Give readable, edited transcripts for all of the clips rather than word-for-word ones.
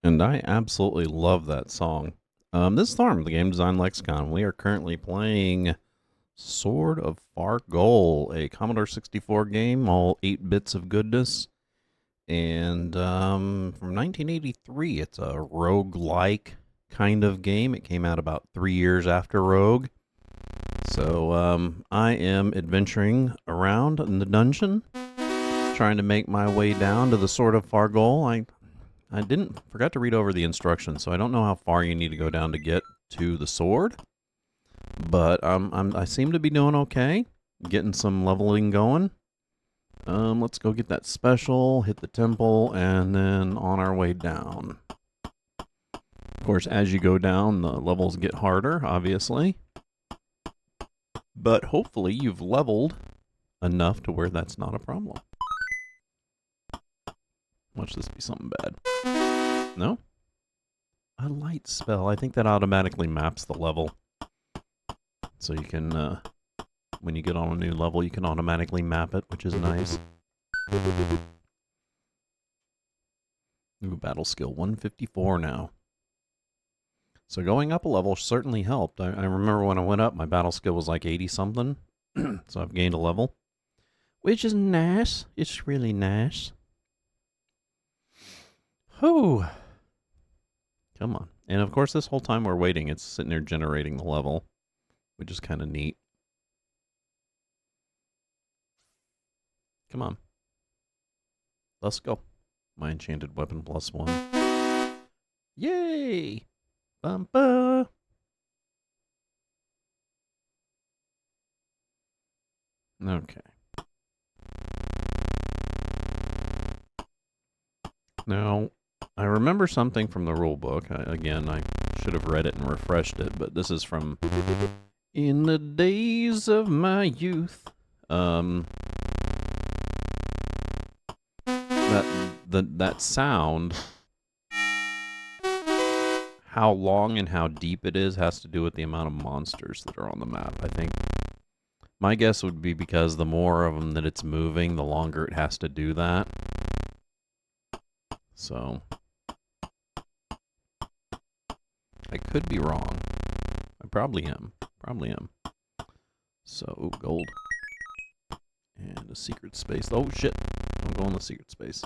And I absolutely love that song. This is Thorm, the Game Design Lexicon. We are currently playing Sword of Fargoal, a Commodore 64 game, all 8 bits of goodness. And from 1983, it's a rogue-like kind of game. It came out about 3 years after Rogue. So I am adventuring around in the dungeon, trying to make my way down to the Sword of Fargoal. I forgot to read over the instructions, so I don't know how far you need to go down to get to the sword. But I seem to be doing okay, getting some leveling going. Let's go get that special, hit the temple, and then on our way down. Of course, as you go down, the levels get harder, obviously. But hopefully you've leveled enough to where that's not a problem. Watch this be something bad. No? A light spell. I think that automatically maps the level. So you can, when you get on a new level, you can automatically map it, which is nice. Ooh, battle skill 154 now. So going up a level certainly helped. I remember when I went up, my battle skill was like 80-something. So I've gained a level. Which is nice. It's really nice. Whew. Come on. And of course, this whole time we're waiting, it's sitting there generating the level, which is kind of neat. Come on. Let's go. My enchanted weapon +1. Yay! Bumpa! Okay. Now, I remember something from the rule book. Again, I should have read it and refreshed it, but this is from In the Days of My Youth. That sound, how long and how deep it is, has to do with the amount of monsters that are on the map. I think my guess would be because the more of them that it's moving, the longer it has to do that. So I could be wrong. I probably am. So, gold. And a secret space. Oh, shit. I'm going to secret space.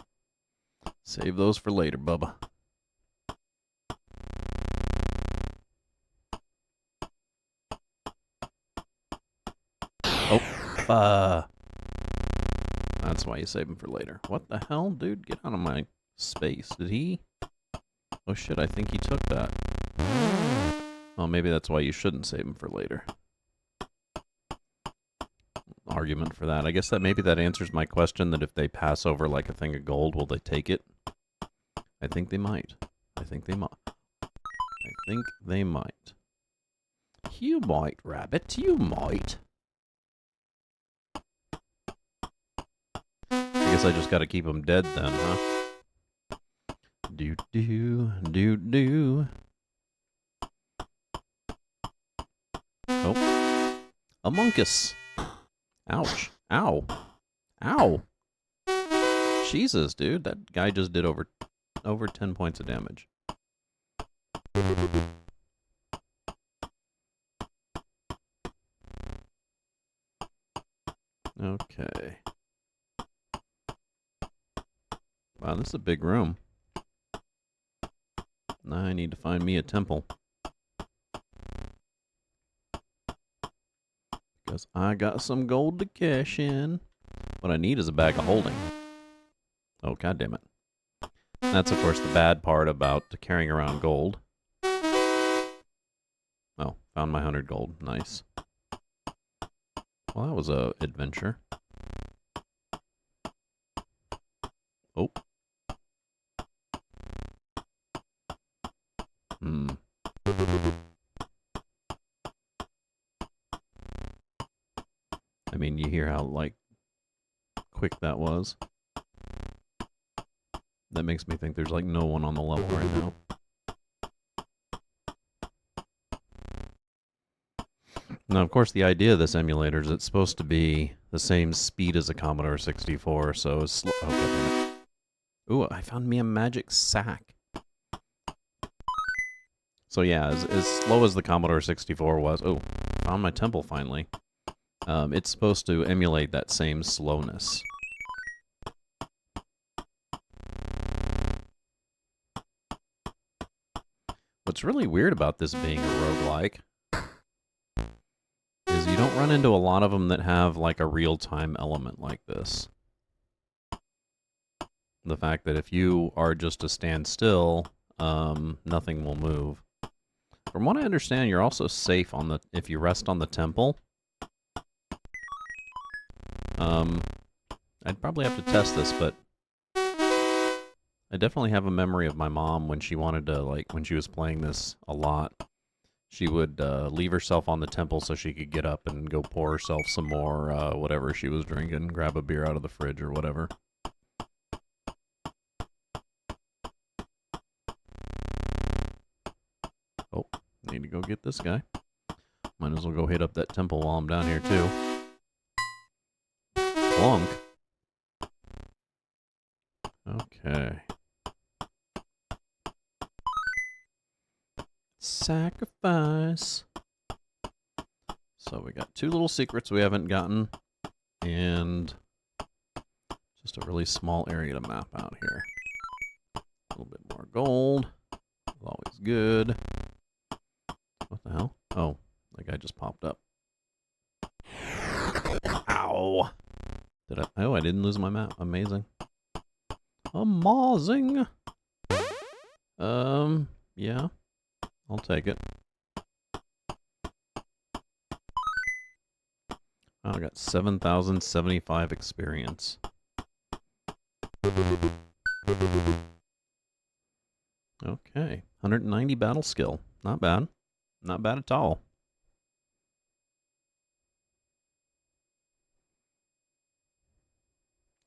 Save those for later, Bubba. Oh, that's why you save them for later. What the hell, dude? Get out of my space. Did he? Oh, shit, I think he took that. Oh, maybe that's why you shouldn't save them for later. Argument for that. I guess that maybe that answers my question that if they pass over like a thing of gold, will they take it? I think they might. I think they might. You might, rabbit. You might. I guess I just gotta keep them dead then, huh? Do. Oh. A monkus. Ouch. Ow. Ow. Jesus, dude. That guy just did over 10 points of damage. Okay. Wow, this is a big room. Now I need to find me a temple. Because I got some gold to cash in. What I need is a bag of holding. Oh, god damn it. That's, of course, the bad part about carrying around gold. Oh, found my 100 gold. Nice. Well, that was a adventure. Oh. I mean, you hear how, like, quick that was. That makes me think there's, like, no one on the level right now. Now, of course, the idea of this emulator is it's supposed to be the same speed as a Commodore 64, so it's slow. Oh, ooh, I found me a magic sack. So yeah, as slow as the Commodore 64 was... Oh, found my temple finally. It's supposed to emulate that same slowness. What's really weird about this being a roguelike is you don't run into a lot of them that have like a real-time element like this. The fact that if you are just to stand still, nothing will move. From what I understand, you're also safe on the if you rest on the temple. I'd probably have to test this, but I definitely have a memory of my mom when she wanted to, like, when she was playing this a lot. She would leave herself on the temple so she could get up and go pour herself some more, whatever she was drinking, grab a beer out of the fridge or whatever. Oh, need to go get this guy. Might as well go hit up that temple while I'm down here, too. Plunk. Okay. Sacrifice. So we got 2 little secrets we haven't gotten, and just a really small area to map out here. A little bit more gold. Always good. What the hell? Oh, that guy just popped up. Ow! Did I? Oh, I didn't lose my map. Amazing. Amazing! Yeah. I'll take it. Oh, I got 7,075 experience. Okay. 190 battle skill. Not bad. Not bad at all.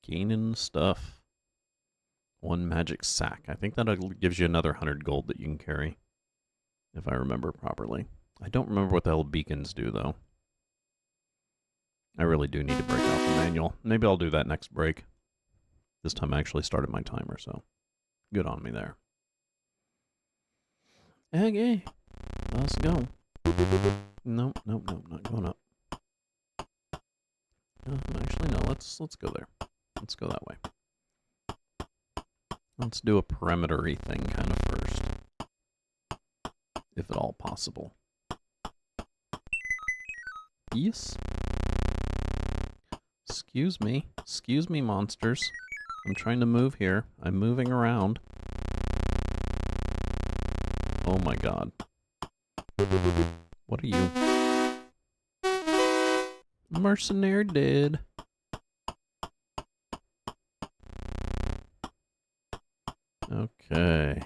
Gaining stuff. 1 magic sack. I think that gives you another 100 gold that you can carry. If I remember properly. I don't remember what the hell beacons do, though. I really do need to break out the manual. Maybe I'll do that next break. This time I actually started my timer, so good on me there. Okay, let's go. Nope, nope, nope, not going up. Actually, no, let's go there. Let's go that way. Let's do a perimeter-y thing kind of first. If at all possible. Yes. Excuse me, monsters. I'm trying to move here. I'm moving around. Oh my god. What are you? Mercenary dead. Okay.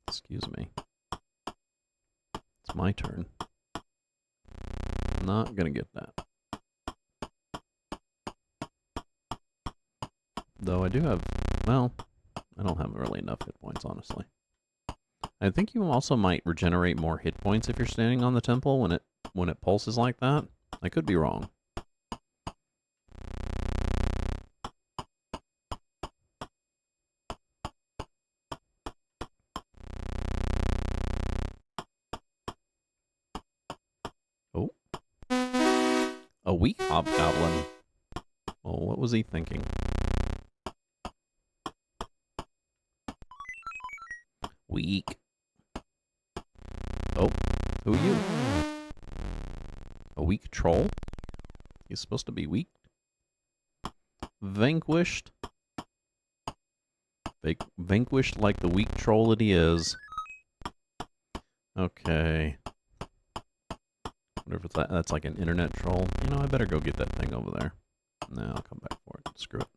Excuse me. It's my turn. Not gonna get that. Though I do have, well, I don't have really enough hit points, honestly. I think you also might regenerate more hit points if you're standing on the temple when it pulses like that. I could be wrong. Oh. A weak hobgoblin. Oh, what was he thinking? Weak. Oh, who are you? A weak troll? He's supposed to be weak. Vanquished. Vanquished like the weak troll that he is. Okay. Wonder if that's like an internet troll. You know, I better go get that thing over there. No, I'll come back for it. Screw it.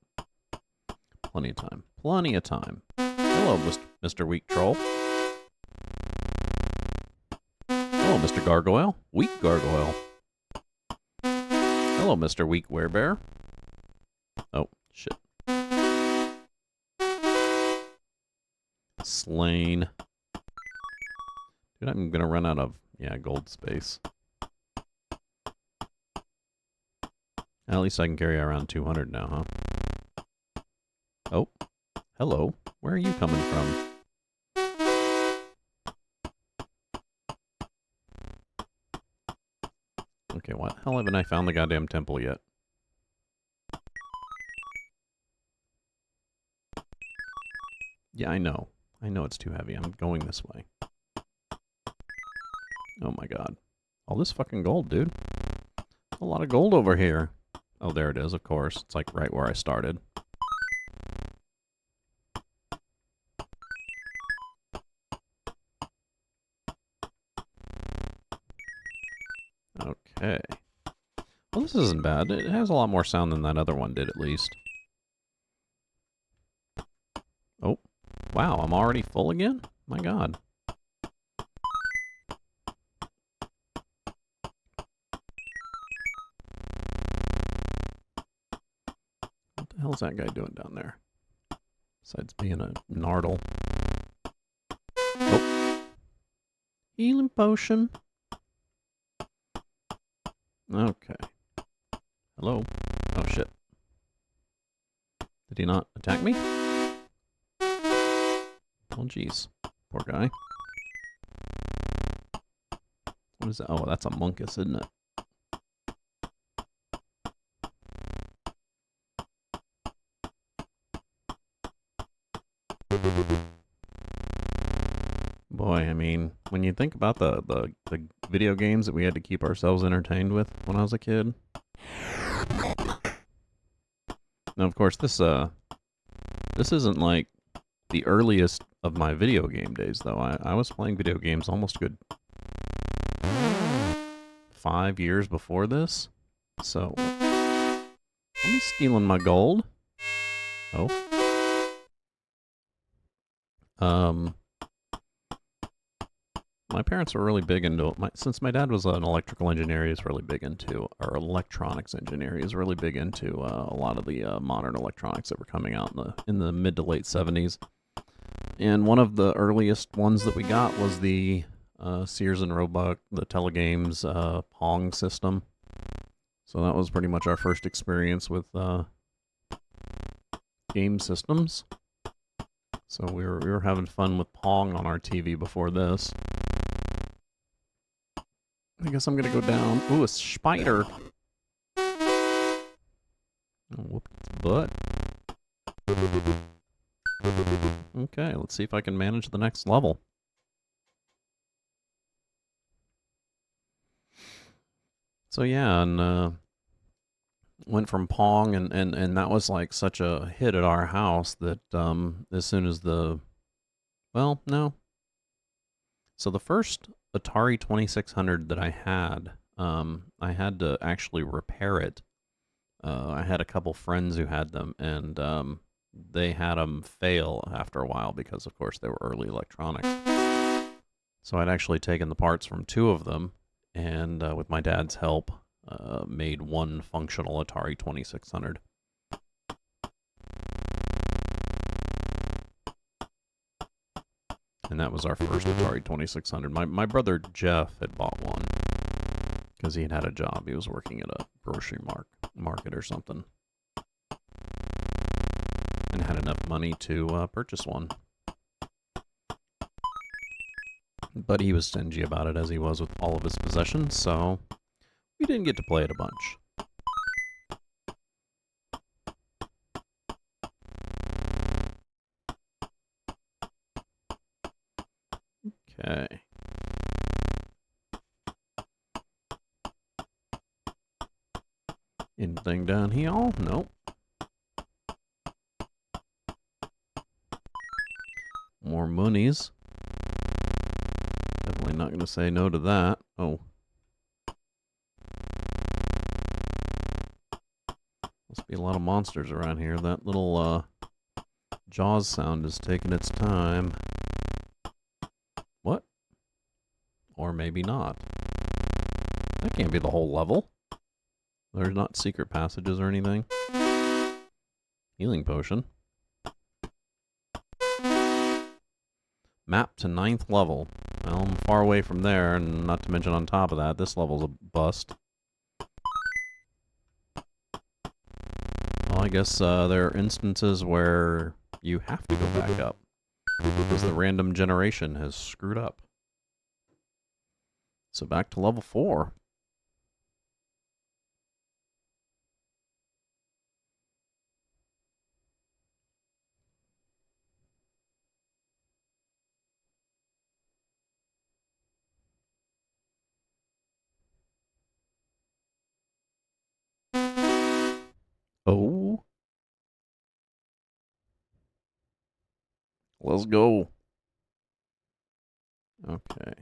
Plenty of time. Plenty of time. Hello, Mr. Weak Troll. Hello, Mr. Gargoyle. Weak Gargoyle. Hello, Mr. Weak Werebear. Oh, shit. Slain. Dude, I'm gonna run out of, gold space. At least I can carry around 200 now, huh? Oh, hello. Where are you coming from? Okay, what the hell haven't I found the goddamn temple yet? Yeah, I know. I know it's too heavy. I'm going this way. Oh my god. All this fucking gold, dude. A lot of gold over here. Oh, there it is, of course. It's like right where I started. Okay. Well, this isn't bad. It has a lot more sound than that other one did, at least. Oh. Wow, I'm already full again? My god. What the hell's that guy doing down there? Besides being a nardle. Oh. Healing potion. Okay. Hello? Oh, shit. Did he not attack me? Oh, jeez. Poor guy. What is that? Oh, that's a monkus, isn't it? Boy, I mean, when you think about the video games that we had to keep ourselves entertained with when I was a kid. Now, of course, this isn't like the earliest of my video game days, though. I was playing video games almost good 5 years before this. So, let me stealing my gold. Oh. My parents were really big into, since my dad was an electrical engineer, he was really big into, or electronics engineer, he was really big into a lot of the modern electronics that were coming out in the mid to late 70s. And one of the earliest ones that we got was the Sears and Roebuck, the Telegames Pong system. So that was pretty much our first experience with game systems. So we were having fun with Pong on our TV before this. I guess I'm gonna go down. Ooh, a spider. Oh, whoop its butt. Okay, let's see if I can manage the next level. So yeah, and went from Pong, and that was like such a hit at our house that as soon as well, no. So the first Atari 2600 that I had to actually repair it. I had a couple friends who had them, and they had them fail after a while because, of course, they were early electronics. So I'd actually taken the parts from 2 of them, and with my dad's help, made one functional Atari 2600. And that was our first Atari 2600. My brother Jeff had bought one because he had a job. He was working at a grocery market or something, and had enough money to purchase one. But he was stingy about it, as he was with all of his possessions, so we didn't get to play it a bunch. Okay. Anything down here? Nope. More monies. Definitely not going to say no to that. Oh. Must be a lot of monsters around here. That little Jaws sound is taking its time. What? Or maybe not. That can't be the whole level. There's not secret passages or anything. Healing potion. Map to 9th level. Well, I'm far away from there, and not to mention on top of that, this level's a bust. Well, I guess there are instances where you have to go back up because the random generation has screwed up. So back to level 4. Let's go. Okay.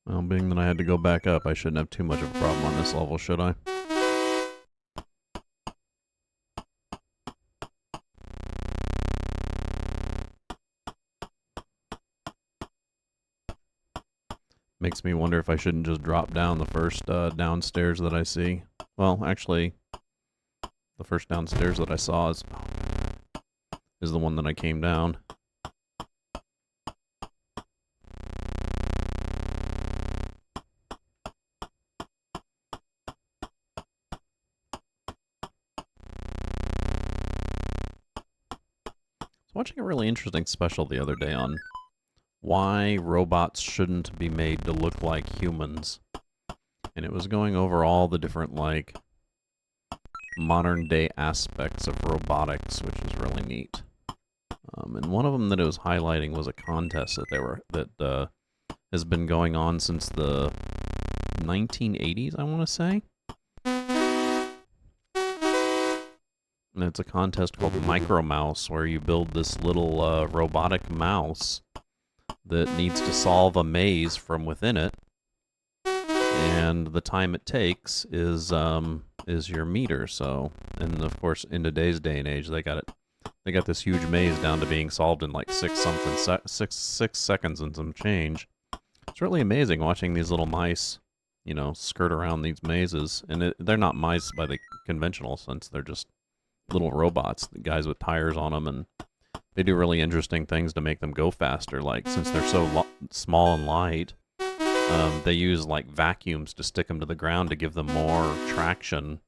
Well, being that I had to go back up, I shouldn't have too much of a problem on this level, should I? Makes me wonder if I shouldn't just drop down the first downstairs that I see. Well, actually, the first downstairs that I saw is the one that I came down. I was watching a really interesting special the other day on why robots shouldn't be made to look like humans. And it was going over all the different, like, modern-day aspects of robotics, which is really neat. And one of them that it was highlighting was a contest that has been going on since the 1980s, I want to say. And it's a contest called Micro Mouse, where you build this little robotic mouse that needs to solve a maze from within it, and the time it takes is your meter. So, and of course, in today's day and age, they got this huge maze down to being solved in like six seconds and some change. It's really amazing watching these little mice, you know, skirt around these mazes, and they're not mice by the conventional sense. They're just little robots, guys with tires on them, and they do really interesting things to make them go faster. Like, since they're so small and light, they use like vacuums to stick them to the ground to give them more traction.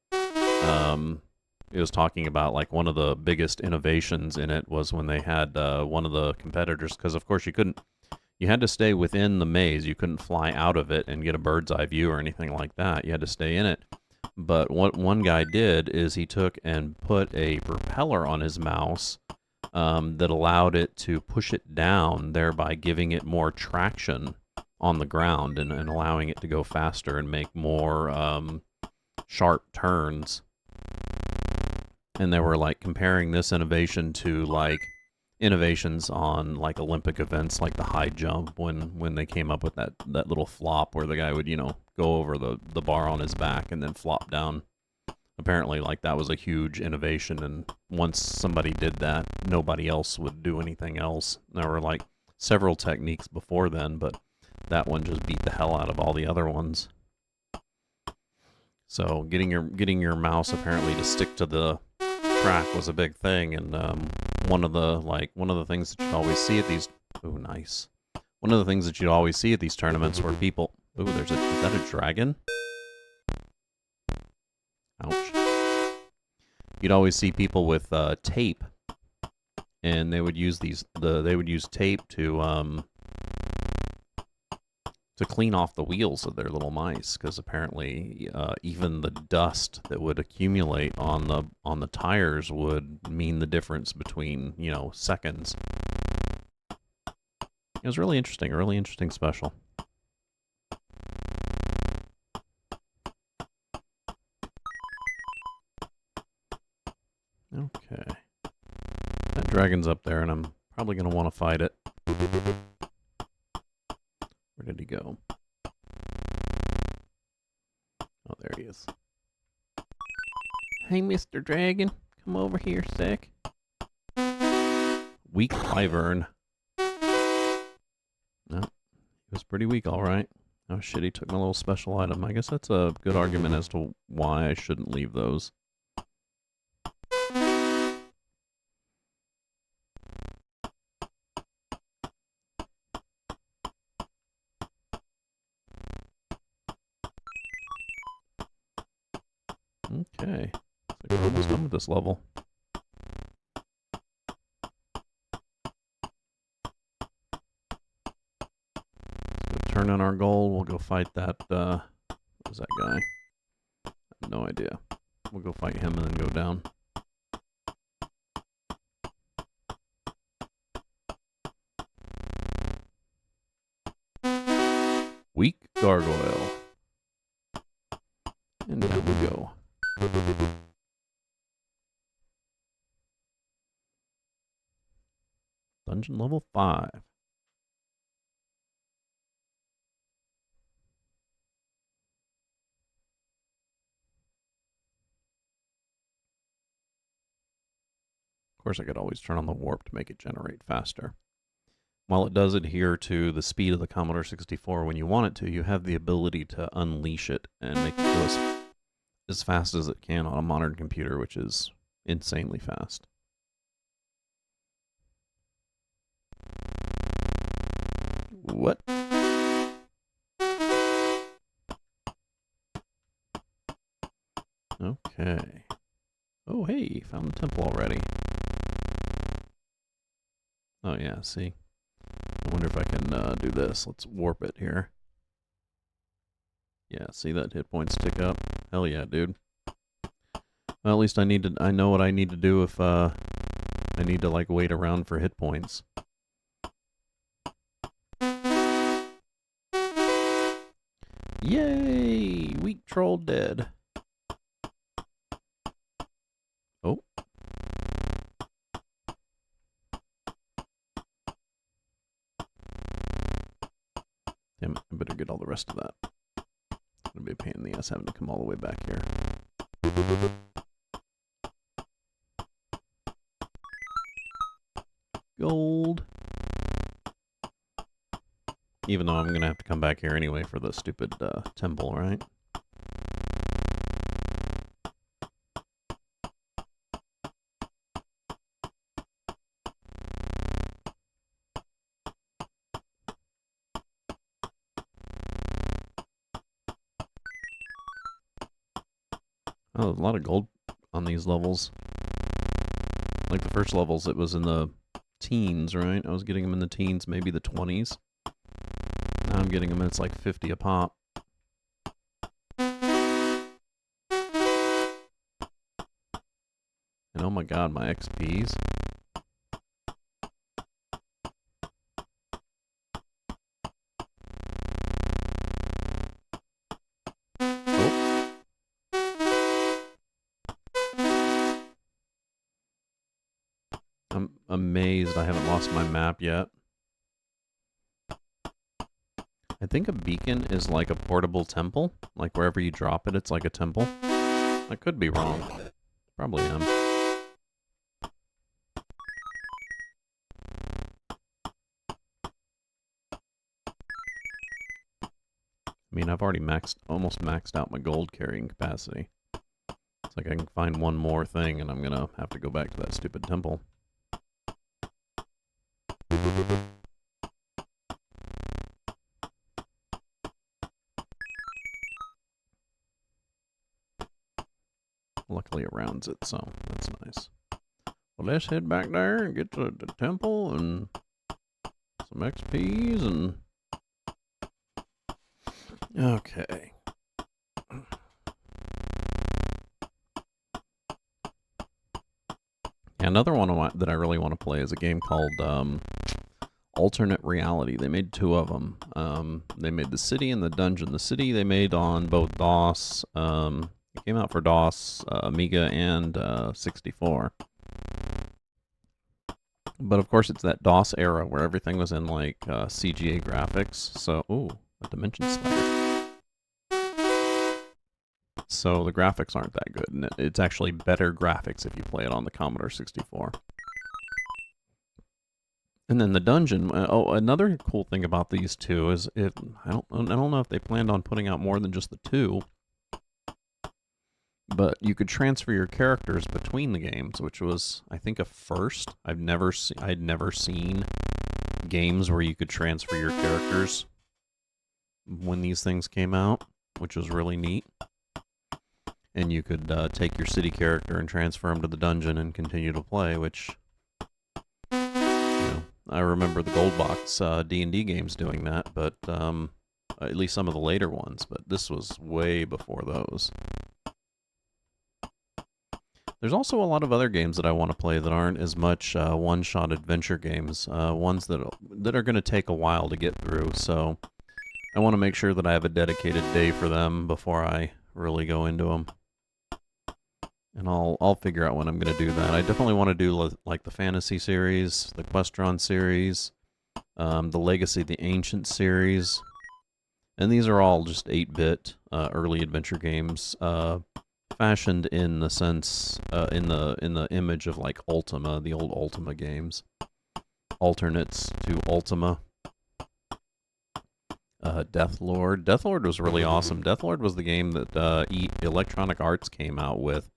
It was talking about like one of the biggest innovations in it was when they had one of the competitors, because of course you had to stay within the maze. You couldn't fly out of it and get a bird's eye view or anything like that. You had to stay in it. But what one guy did is he took and put a propeller on his mouse that allowed it to push it down, thereby giving it more traction on the ground and allowing it to go faster and make more sharp turns. And they were like comparing this innovation to like innovations on like Olympic events, like the high jump, when they came up with that little flop where the guy would, you know, go over the bar on his back and then flop down. Apparently, like, that was a huge innovation, and once somebody did that, nobody else would do anything else. There were like several techniques before then, but that one just beat the hell out of all the other ones. So getting your mouse apparently to stick to the track was a big thing, and one of the things that you always see at these one of the things that you always see at these tournaments where people is that a dragon? Ouch. You'd always see people with tape, and they would use tape to clean off the wheels of their little mice, because apparently even the dust that would accumulate on the tires would mean the difference between, you know, seconds. It was really interesting, a really interesting special. Okay. That dragon's up there, and I'm probably going to want to fight it. Where did he go? Oh, there he is. Hey, Mr. Dragon. Come over here, sec. Weak wyvern. No, he was pretty weak, all right. Oh, shit, he took my little special item. I guess that's a good argument as to why I shouldn't leave those. Okay. Looks like we're almost done with this level. Let's go turn on our goal. We'll go fight that, what was that guy? I have no idea. We'll go fight him and then go down. Weak gargoyle. And down we go. dungeon level 5. Of course, I could always turn on the warp to make it generate faster. While it does adhere to the speed of the Commodore 64 when you want it to, you have the ability to unleash it and make it go as fast as it can on a modern computer, which is insanely fast. What? Okay. Oh, hey, found the temple already. Oh, yeah, see? I wonder if I can do this. Let's warp it here. Yeah, see that hit points tick up? Hell yeah, dude. Well, at least I know what I need to do if I need to, like, wait around for hit points. Yay! Weak troll dead. Oh. Damn it, I better get all the rest of that. It's gonna be a pain in the ass having to come all the way back here. Gold. Even though I'm going to have to come back here anyway for the stupid temple, right? Oh, there's a lot of gold on these levels. Like the first levels, it was in the teens, right? I was getting them in the teens, maybe the 20s. Now I'm getting them, it's like 50 a pop. And oh my god, my XPs. Oh. I'm amazed I haven't lost my map yet. I think a beacon is like a portable temple. Like wherever you drop it, it's like a temple. I could be wrong. Probably am. I mean, I've already almost maxed out my gold carrying capacity. It's like I can find one more thing and I'm gonna have to go back to that stupid temple. Luckily it rounds it, so that's nice. Well, let's head back there and get to the temple and some XPs and... Okay. Yeah, another one that I really want to play is a game called Alternate Reality. They made 2 of them. They made the city and the dungeon. The city they made on both DOS... It came out for DOS, Amiga, and 64. But of course, it's that DOS era where everything was in like CGA graphics. So, ooh, a dimension spider. So the graphics aren't that good, and it's actually better graphics if you play it on the Commodore 64. And then the dungeon. Oh, another cool thing about these 2 is I don't know if they planned on putting out more than just the 2. But you could transfer your characters between the games, which was, I think, a first. I'd never seen games where you could transfer your characters when these things came out, which was really neat. And you could take your city character and transfer him to the dungeon and continue to play, which, you know, I remember the Gold Box D&D games doing that, but at least some of the later ones. But this was way before those. There's also a lot of other games that I want to play that aren't as much one-shot adventure games, ones that are going to take a while to get through, so I want to make sure that I have a dedicated day for them before I really go into them. And I'll figure out when I'm going to do that. I definitely want to do like the Fantasy series, the Questron series, the Legacy, the Ancient series. And these are all just 8-bit early adventure games, fashioned in the sense, in the image of like Ultima, the old Ultima games, alternates to Ultima. Deathlord. Deathlord was really awesome. Deathlord was the game that Electronic Arts came out with,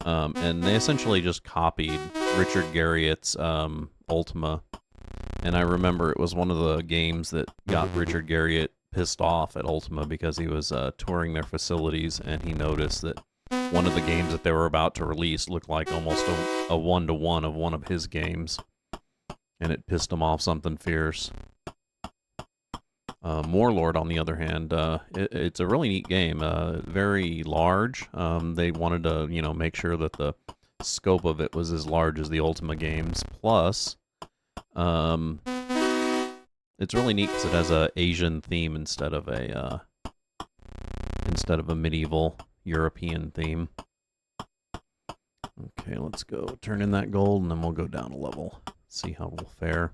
and they essentially just copied Richard Garriott's Ultima. And I remember it was one of the games that got Richard Garriott pissed off at Ultima because he was touring their facilities, and he noticed that one of the games that they were about to release looked like almost a one-to-one of one of his games, and it pissed him off something fierce. Warlord, on the other hand, it's a really neat game, very large. They wanted to, make sure that the scope of it was as large as the Ultima games. Plus, it's really neat because it has a Asian theme instead of a medieval European theme. Okay, let's go turn in that gold, and then we'll go down a level. See how we'll fare.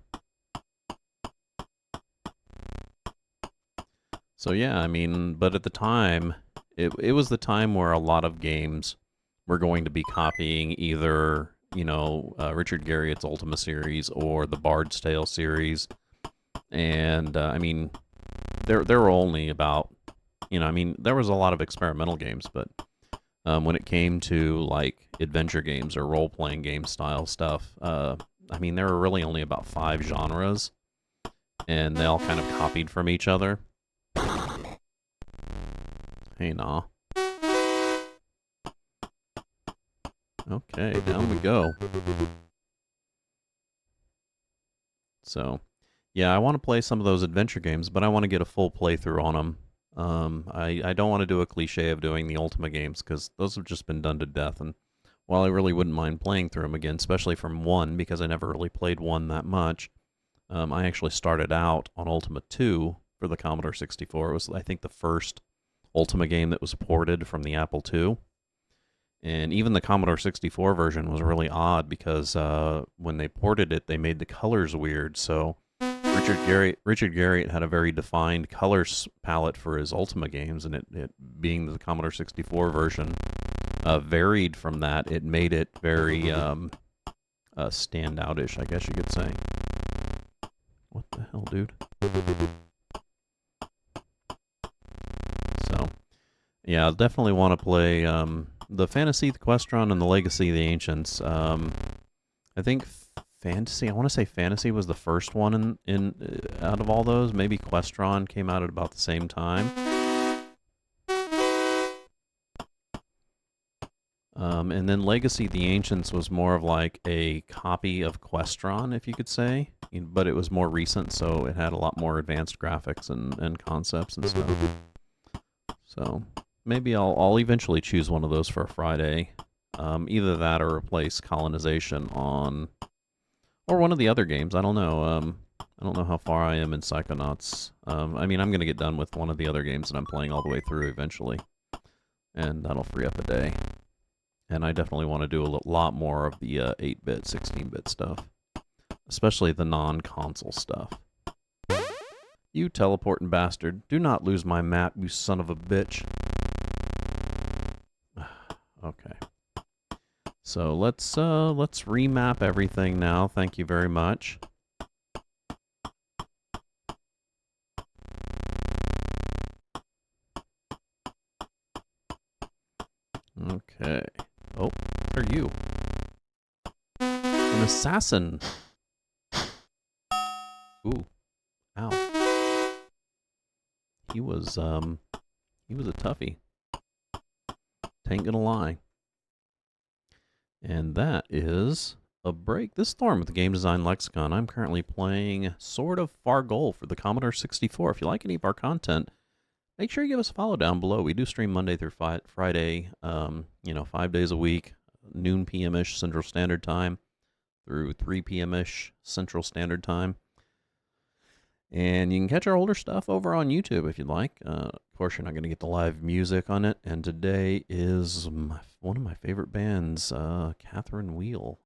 So yeah, I mean, but at the time, it was the time where a lot of games were going to be copying either, Richard Garriott's Ultima series or the Bard's Tale series. And, I mean, there were only about, there was a lot of experimental games, but when it came to, like, adventure games or role-playing game style stuff, I mean, there were really only about 5 genres, and they all kind of copied from each other. Hey, nah. Okay, down we go. So, yeah, I want to play some of those adventure games, but I want to get a full playthrough on them. I don't want to do a cliche of doing the Ultima games, because those have just been done to death, and while I really wouldn't mind playing through them again, especially from 1, because I never really played 1 that much, I actually started out on Ultima 2 for the Commodore 64. It was, I think, the first Ultima game that was ported from the Apple II. And even the Commodore 64 version was really odd because when they ported it, they made the colors weird. So Richard Garriott had a very defined color palette for his Ultima games, and it being the Commodore 64 version varied from that. It made it very standout-ish, I guess you could say. What the hell, dude? So, yeah, I'll definitely want to play the Fantasy, the Questron, and the Legacy, the Ancients. I think Fantasy, I want to say Fantasy was the first one out of all those. Maybe Questron came out at about the same time. And then Legacy, the Ancients was more of like a copy of Questron, if you could say, but it was more recent, so it had a lot more advanced graphics and concepts and stuff. So maybe I'll eventually choose one of those for a Friday. Either that or replace Colonization on, or one of the other games. I don't know. I don't know how far I am in Psychonauts. I mean, I'm going to get done with one of the other games that I'm playing all the way through eventually, and that'll free up a day. And I definitely want to do a lot more of the 8-bit, 16-bit stuff, especially the non-console stuff. You teleporting bastard. Do not lose my map, you son of a bitch. Okay. So let's remap everything now. Thank you very much. Okay. Oh, what are you? An assassin. Ooh. Ow. He was a toughie. Ain't gonna lie. And that is a break this storm with the Game Design Lexicon. I'm currently playing Sword of Fargoal for the Commodore 64. If you like any of our content, make sure you give us a follow down below. We do stream Monday through Friday, 5 days a week, noon p.m.-ish Central Standard Time through 3 p.m.-ish Central Standard Time. And you can catch our older stuff over on YouTube if you'd like. Of course, you're not going to get the live music on it. And today is one of my favorite bands, Catherine Wheel.